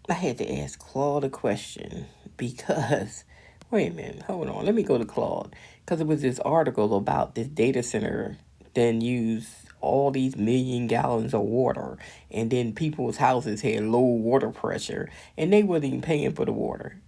I had to ask Claude a question because, wait a minute, hold on, let me go to Claude. Because it was this article about this data center then use all these million gallons of water, and then people's houses had low water pressure, and they wasn't even paying for the water.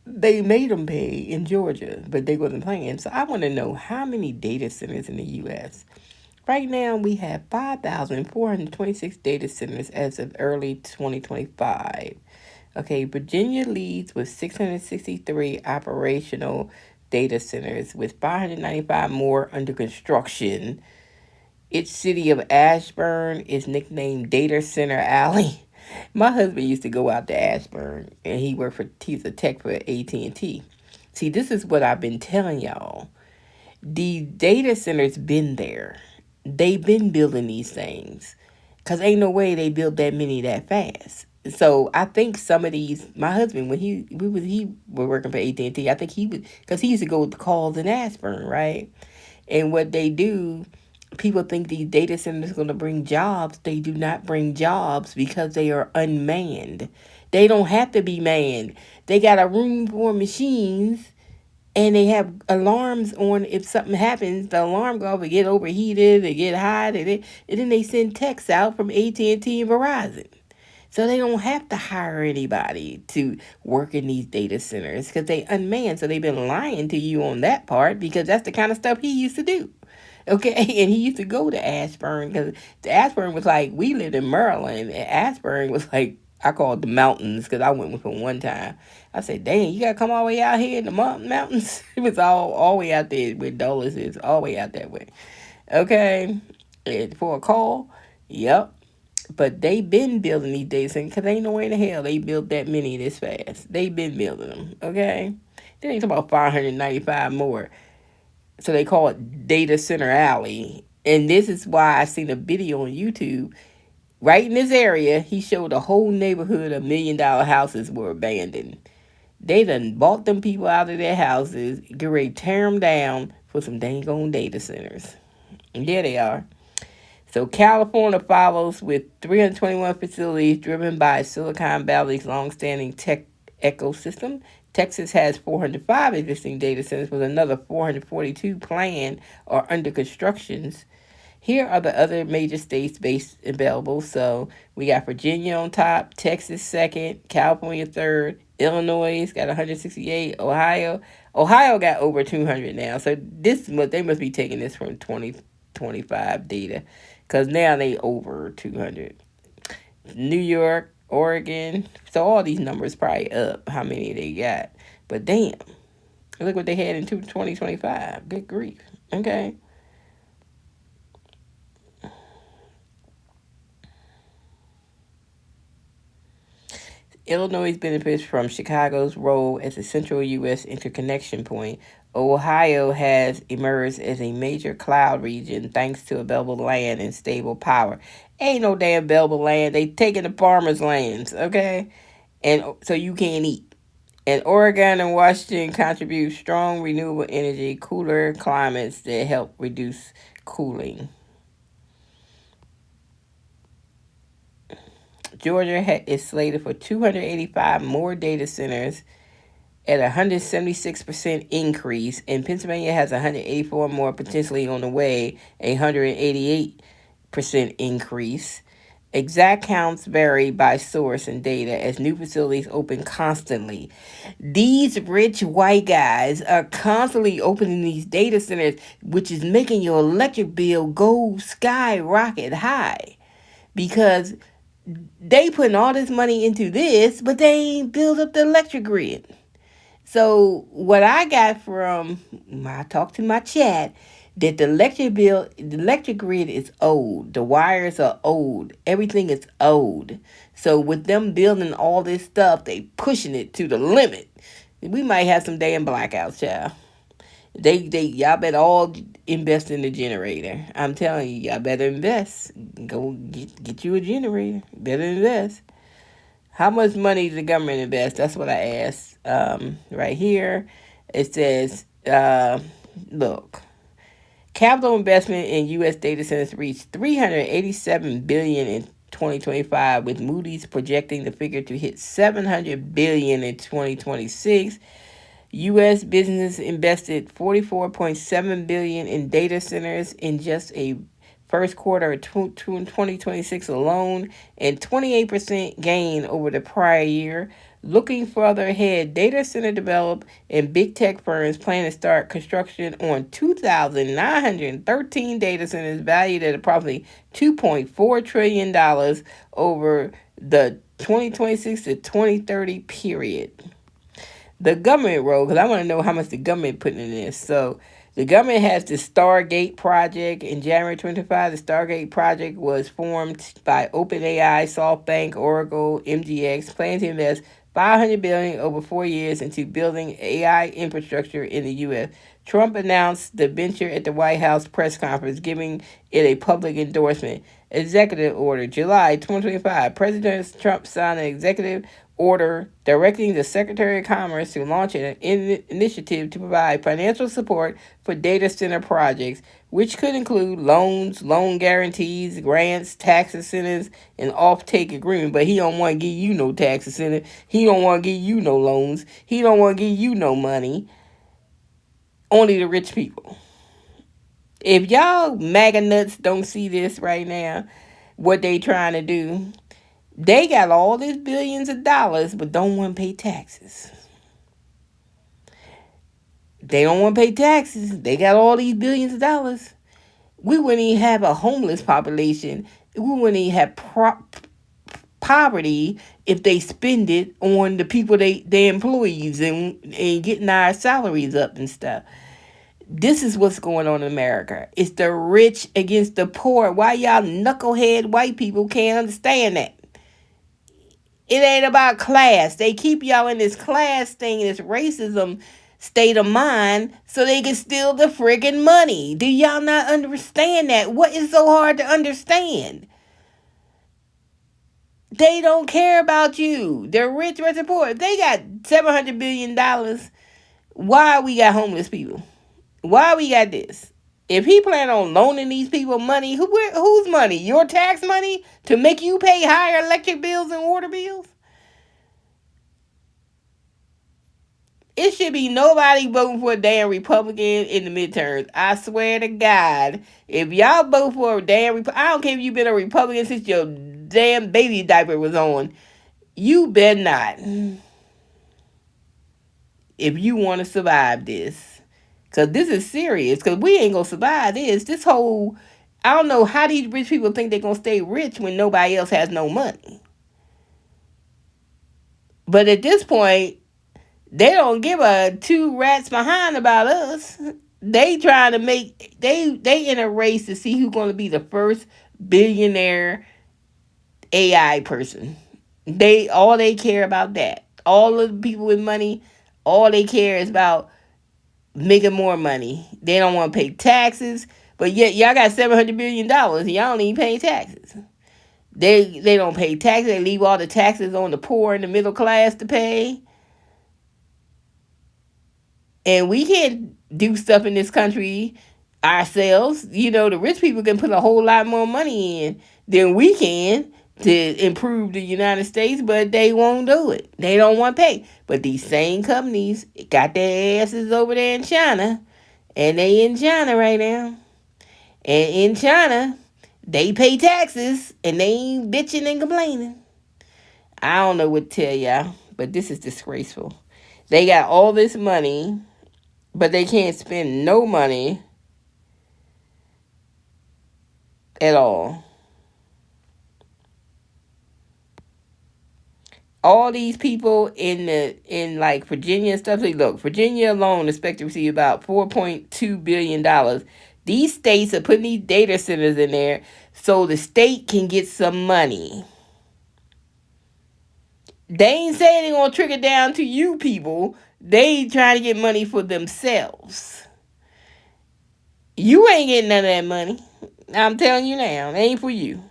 They made them pay in Georgia, but they wasn't paying. So I want to know how many data centers in the U.S. Right now, we have 5,426 data centers as of early 2025. Okay, Virginia leads with 663 operational data centers, with 595 more under construction. Its city of Ashburn is nicknamed Data Center Alley. My husband used to go out to Ashburn, and he's a tech for AT&T. See, this is what I've been telling y'all. The data centers been there. They've been building these things. Cause ain't no way they built that many that fast. So I think some of these, my husband, when he was working for AT&T, I think he was, cause he used to go with the calls in Ashburn, right? And what they do, people think these data centers are going to bring jobs. They do not bring jobs because they are unmanned. They don't have to be manned. They got a room for machines, and they have alarms on. If something happens, the alarm go off and get overheated, they get hot, and then they send texts out from AT&T and Verizon. So they don't have to hire anybody to work in these data centers because they unmanned. So they've been lying to you on that part because that's the kind of stuff he used to do. Okay, and he used to go to Ashburn because the Ashburn was like, we lived in Maryland, and Ashburn was like, I call it the mountains because I went with him one time. I said, dang, you got to come all the way out here in the mountains? It was all the way out there where Dulles is, all the way out that way. Okay, and for a call, yep. But they been building these data centers because ain't no way in the hell they built that many this fast. They been building them, okay? They ain't talking about 595 more. So they call it Data Center Alley. And this is why I seen a video on YouTube. Right in this area, he showed a whole neighborhood of $1 million houses were abandoned. They done bought them people out of their houses, get ready to tear them down for some dang on data centers. And there they are. So California follows with 321 facilities driven by Silicon Valley's longstanding tech ecosystem. Texas has 405 existing data centers with another 442 planned or under constructions. Here are the other major states based available. So we got Virginia on top, Texas second, California third, Illinois got 168, Ohio got over 200 now. So they must be taking this from 2025 data because now they over 200. New York, Oregon. So all these numbers probably up how many they got. But damn, look what they had in 2025. Good grief. Okay. Illinois benefits from Chicago's role as a central U.S. interconnection point. Ohio has emerged as a major cloud region thanks to available land and stable power. Ain't no damn available land. They taking the farmers' lands, okay? And so you can't eat. And Oregon and Washington contribute strong renewable energy, cooler climates that help reduce cooling. Georgia is slated for 285 more data centers at a 176% increase, and Pennsylvania has 184 more potentially on the way, a 188% increase. Exact counts vary by source and data as new facilities open constantly. These rich white guys are constantly opening these data centers, which is making your electric bill go skyrocket high because they putting all this money into this, but they ain't build up the electric grid. So what I got from I talked to my chat that the electric grid is old. The wires are old. Everything is old. So with them building all this stuff, they pushing it to the limit. We might have some damn blackouts, child. Y'all better all invest in the generator. I'm telling you, y'all better invest. Go get you a generator. Better invest. How much money does the government invest? That's what I asked. Right here, it says, look, capital investment in U.S. data centers reached $387 billion in 2025, with Moody's projecting the figure to hit $700 billion in 2026. U.S. business invested $44.7 billion in data centers in just a first quarter of 2026 alone, and 28% gain over the prior year. Looking further ahead, data center develop and big tech firms plan to start construction on 2,913 data centers valued at approximately $2.4 trillion over the 2026 to 2030 period. The government role, because I want to know how much the government put in this. So the government has the Stargate project. In January 25, the Stargate project was formed by OpenAI, SoftBank, Oracle, MGX, planning to invest $500 billion over 4 years into building AI infrastructure in the U.S. Trump announced the venture at the White House press conference, giving it a public endorsement. Executive order. July 2025, President Trump signed an executive order directing the Secretary of Commerce to launch an initiative to provide financial support for data center projects, which could include loans, loan guarantees, grants, tax incentives, and off-take agreement. But he don't want to give you no tax incentive. He don't want to give you no loans. He don't want to give you no money. Only the rich people. If y'all MAGA nuts don't see this right now, what they trying to do, they got all these billions of dollars, but don't want to pay taxes. They don't want to pay taxes. They got all these billions of dollars. We wouldn't even have a homeless population. We wouldn't even have poverty if they spend it on the people, their employees, and getting our salaries up and stuff. This is what's going on in America. It's the rich against the poor. Why y'all knucklehead white people can't understand that? It ain't about class. They keep y'all in this class thing, this racism state of mind, so they can steal the friggin' money. Do y'all not understand that? What is so hard to understand? They don't care about you. They're rich, rich, and poor. If they got $700 billion, why we got homeless people? Why we got this? If he plan on loaning these people money, whose money? Your tax money to make you pay higher electric bills and water bills? It should be nobody voting for a damn Republican in the midterms. I swear to God, if y'all vote for a damn I don't care if you've been a Republican since your damn baby diaper was on. You better not. If you want to survive this. Because this is serious. Because we ain't going to survive this. This whole, I don't know how these rich people think they're going to stay rich when nobody else has no money. But at this point, they don't give a two rats behind about us. They trying to make, they in a race to see who's going to be the first billionaire AI person. All they care about that. All of the people with money, all they care is about making more money. They don't want to pay taxes, but yet y'all got $700 billion and y'all don't even pay taxes. They don't pay taxes. They leave all the taxes on the poor and the middle class to pay. And we can't do stuff in this country ourselves. You know, the rich people can put a whole lot more money in than we can to improve the United States, but they won't do it. They don't want to pay. But these same companies got their asses over there in China, and they in China right now. And in China, they pay taxes, and they ain't bitching and complaining. I don't know what to tell y'all, but this is disgraceful. They got all this money, but they can't spend no money at all. All these people in like Virginia and stuff, look, Virginia alone expect to receive about $4.2 billion. These states are putting these data centers in there so the state can get some money. They ain't saying they're going to trickle down to you people. They trying to get money for themselves. You ain't getting none of that money. I'm telling you now, it ain't for you.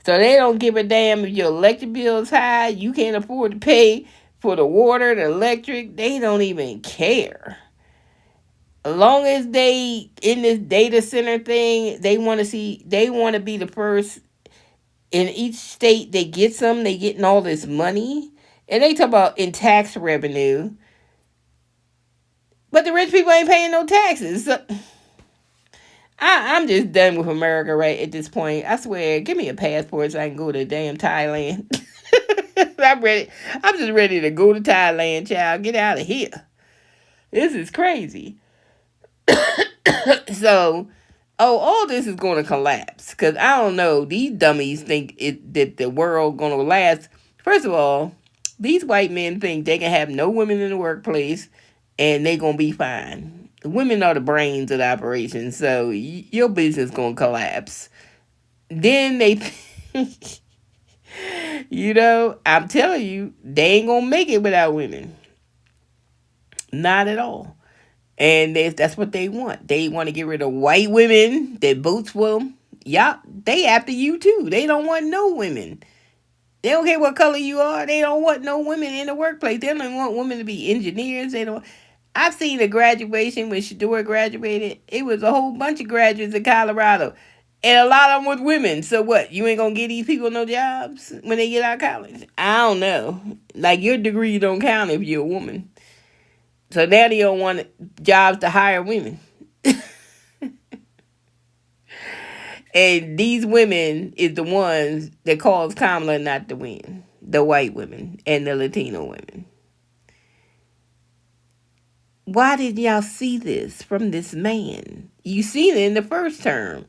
So they don't give a damn if your electric bill is high, you can't afford to pay for the water, the electric. They don't even care. As long as they in this data center thing, they want to be the first In each state, they get some. They getting all this money, and they talk about in tax revenue, but the rich people ain't paying no taxes. So I'm just done with America right at this point. I swear, give me a passport so I can go to damn Thailand. I'm ready. I'm just ready to go to Thailand, child. Get out of here. This is crazy. So, all this is going to collapse because I don't know. These dummies think that the world going to last. First of all, these white men think they can have no women in the workplace and they going to be fine. Women are the brains of the operation, so your business going to collapse. Then they, I'm telling you, they ain't going to make it without women. Not at all. And that's what they want. They want to get rid of white women that votes for them. Y'all, they after you too. They don't want no women. They don't care what color you are. They don't want no women in the workplace. They don't want women to be engineers. They don't. I've seen a graduation when Shador graduated. It was a whole bunch of graduates in Colorado. And a lot of them were women. So what? You ain't going to get these people no jobs when they get out of college? I don't know. Like, your degree don't count if you're a woman. So now they don't want jobs to hire women. And these women is the ones that cause Kamala not to win. The white women and the Latino women. Why did y'all see this from this man? You seen it in the first term.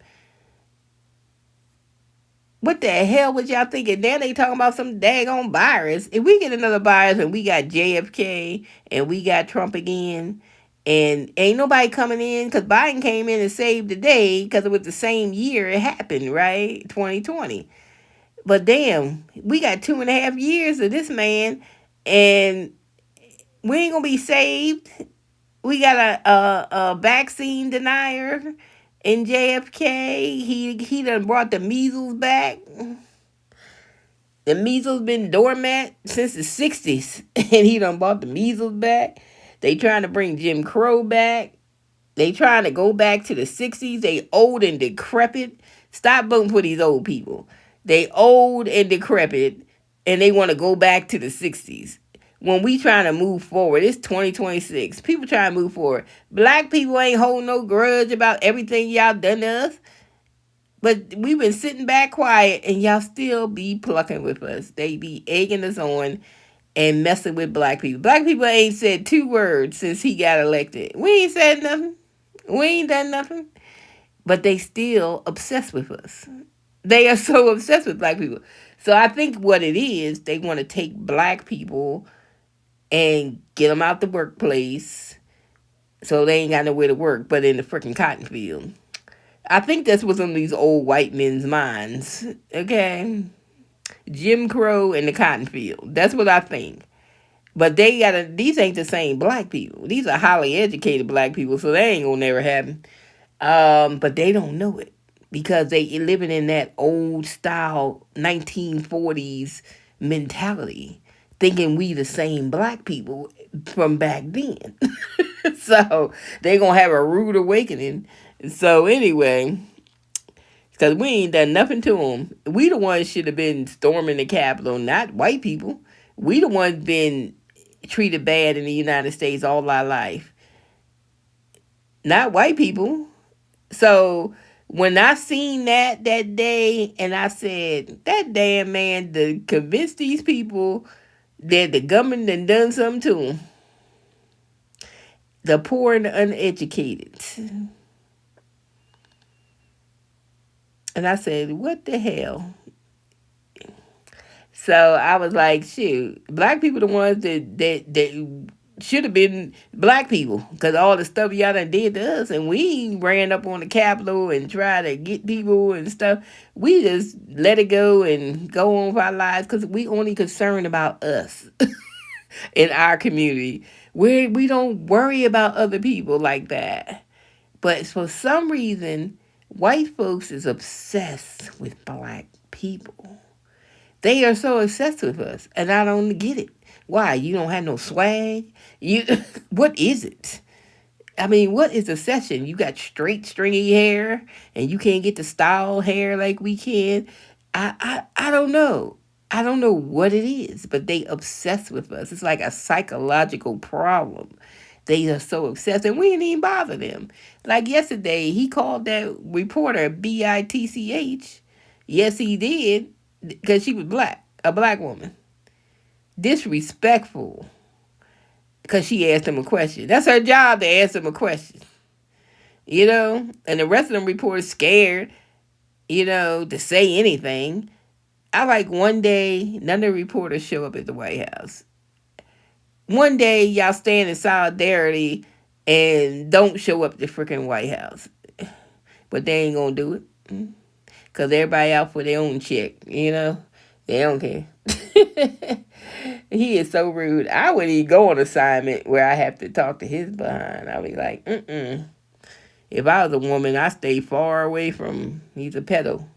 What the hell was y'all thinking? Now they talking about some daggone virus. If we get another virus and we got JFK and we got Trump again, and ain't nobody coming in because Biden came in and saved the day because it was the same year it happened, right? 2020. But damn, we got 2.5 years of this man, and we ain't gonna be saved. We got a vaccine denier in JFK. He done brought the measles back. The measles been dormant since the 60s, and he done brought the measles back. They trying to bring Jim Crow back. They trying to go back to the 60s. They old and decrepit. Stop voting for these old people. They old and decrepit, and they want to go back to the 60s. When we trying to move forward, it's 2026. People trying to move forward. Black people ain't holding no grudge about everything y'all done to us. But we've been sitting back quiet, and y'all still be plucking with us. They be egging us on and messing with black people. Black people ain't said 2 words since he got elected. We ain't said nothing. We ain't done nothing. But they still obsessed with us. They are so obsessed with black people. So I think what it is, they want to take black people and get them out the workplace so they ain't got nowhere to work but in the freaking cotton field. I think that's what's on these old white men's minds. Okay? Jim Crow and the cotton field. That's what I think. But these ain't the same black people. These are highly educated black people, so they ain't gonna never happen. But they don't know it because they living in that old style 1940s mentality, thinking we the same black people from back then. So they gonna have a rude awakening. So anyway, because we ain't done nothing to them. We the ones should have been storming the Capitol, not white people. We the ones been treated bad in the United States all our life, not white people. So when I seen that day, and I said, that damn man to convince these people that the government done something to them, the poor and the uneducated. And I said, what the hell? So I was like, shoot, black people the ones that should have been black people because all the stuff y'all done did to us, and we ran up on the Capitol and tried to get people and stuff. We just let it go and go on with our lives because we only concerned about us in our community. We don't worry about other people like that. But for some reason, white folks is obsessed with black people. They are so obsessed with us, and I don't get it. Why? You don't have no swag? What is it? I mean, what is obsession? You got straight, stringy hair, and you can't get the style hair like we can. I don't know. I don't know what it is, but they obsessed with us. It's like a psychological problem. They are so obsessed, and we didn't even bother them. Like yesterday, he called that reporter bitch. Yes, he did, because she was black, a black woman. Disrespectful, because she asked him a question. That's her job, to ask him a question. And the rest of them reporters scared, to say anything. I like one day, none of the reporters show up at the White House. One day, y'all stand in solidarity and don't show up at the freaking White House. But they ain't gonna do it. Because everybody out for their own check, They don't care. He is so rude. I wouldn't even go on assignment where I have to talk to his behind. I'll be like, If I was a woman, I stay far away from, he's a pedo.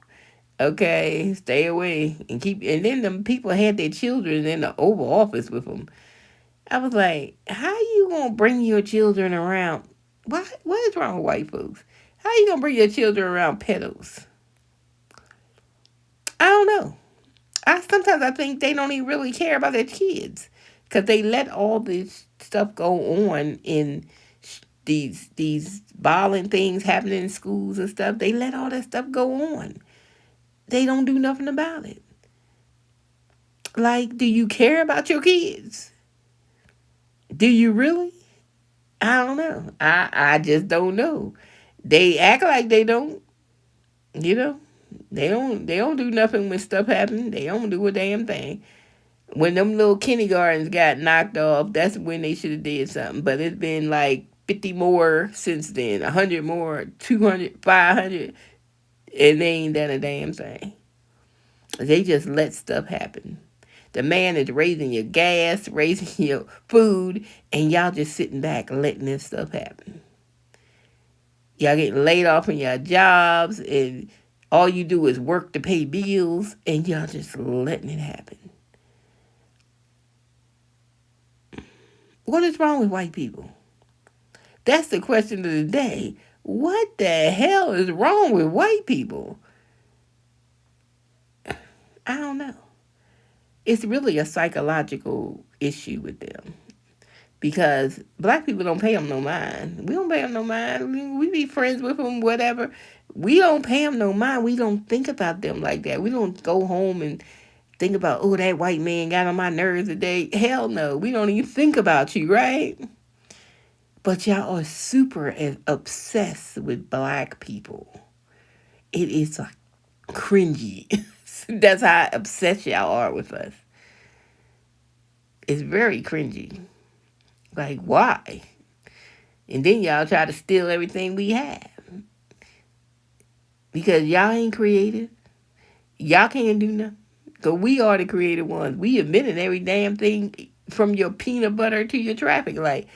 Okay, stay away and then them people had their children in the Oval Office with them. I was like, how you gonna bring your children around? What is wrong with white folks? How you gonna bring your children around pedos? I don't know. Sometimes I think they don't even really care about their kids, because they let all this stuff go on in these violent things happening in schools and stuff. They let all that stuff go on. They don't do nothing about it. Like, do you care about your kids? Do you really? I don't know. I just don't know. They act like they don't. They don't do nothing when stuff happens. They don't do a damn thing. When them little kindergartens got knocked off, that's when they should have did something. But it's been like 50 more since then, 100 more, 200, 500, and they ain't done a damn thing. They just let stuff happen. The man is raising your gas, raising your food, and y'all just sitting back letting this stuff happen. Y'all getting laid off from your jobs, and all you do is work to pay bills, and y'all just letting it happen. What is wrong with white people? That's the question of the day. What the hell is wrong with white people? I don't know. It's really a psychological issue with them. Because black people don't pay them no mind. We don't pay them no mind. We be friends with them, whatever. We don't pay them no mind. We don't think about them like that. We don't go home and think about, oh, that white man got on my nerves today. Hell no. We don't even think about you, right? But y'all are super obsessed with black people. It is like cringy. That's how obsessed y'all are with us. It's very cringy. Like, why? And then y'all try to steal everything we have. Because y'all ain't creative. Y'all can't do nothing. Because we are the creative ones. We invented every damn thing, from your peanut butter to your traffic light.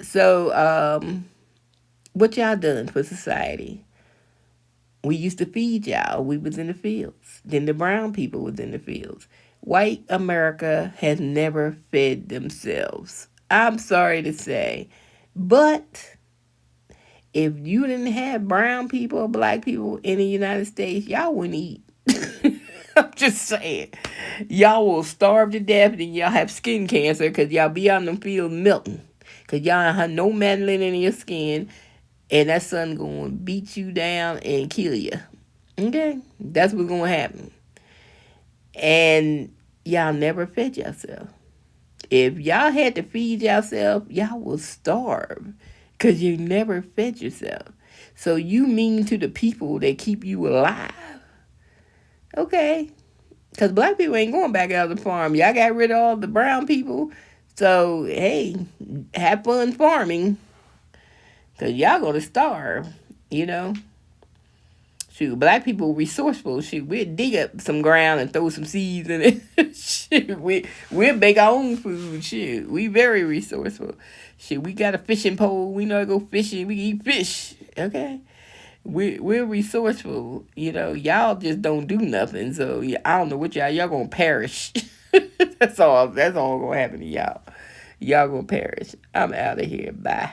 So, what y'all done for society? We used to feed y'all. We was in the fields. Then the brown people was in the fields. White America has never fed themselves. I'm sorry to say. But if you didn't have brown people or black people in the United States, y'all wouldn't eat. I'm just saying. Y'all will starve to death, and y'all have skin cancer because y'all be out in them fields melting. Because y'all have no melanin in your skin, and that sun going to beat you down and kill you. Okay? That's what's going to happen. And y'all never fed yourself. If y'all had to feed yourself, y'all will starve because you never fed yourself. So you mean to the people that keep you alive. Okay. Because black people ain't going back out of the farm. Y'all got rid of all the brown people. So, hey, have fun farming. Because y'all going to starve, Shoot, black people resourceful. Shoot, we'll dig up some ground and throw some seeds in it. Shoot, we'll make our own food. Shoot, we very resourceful. Shoot, we got a fishing pole. We know how to go fishing. We eat fish. Okay? We're resourceful. Y'all just don't do nothing. So, I don't know what y'all going to perish. That's all going to happen to y'all. Y'all going to perish. I'm out of here. Bye.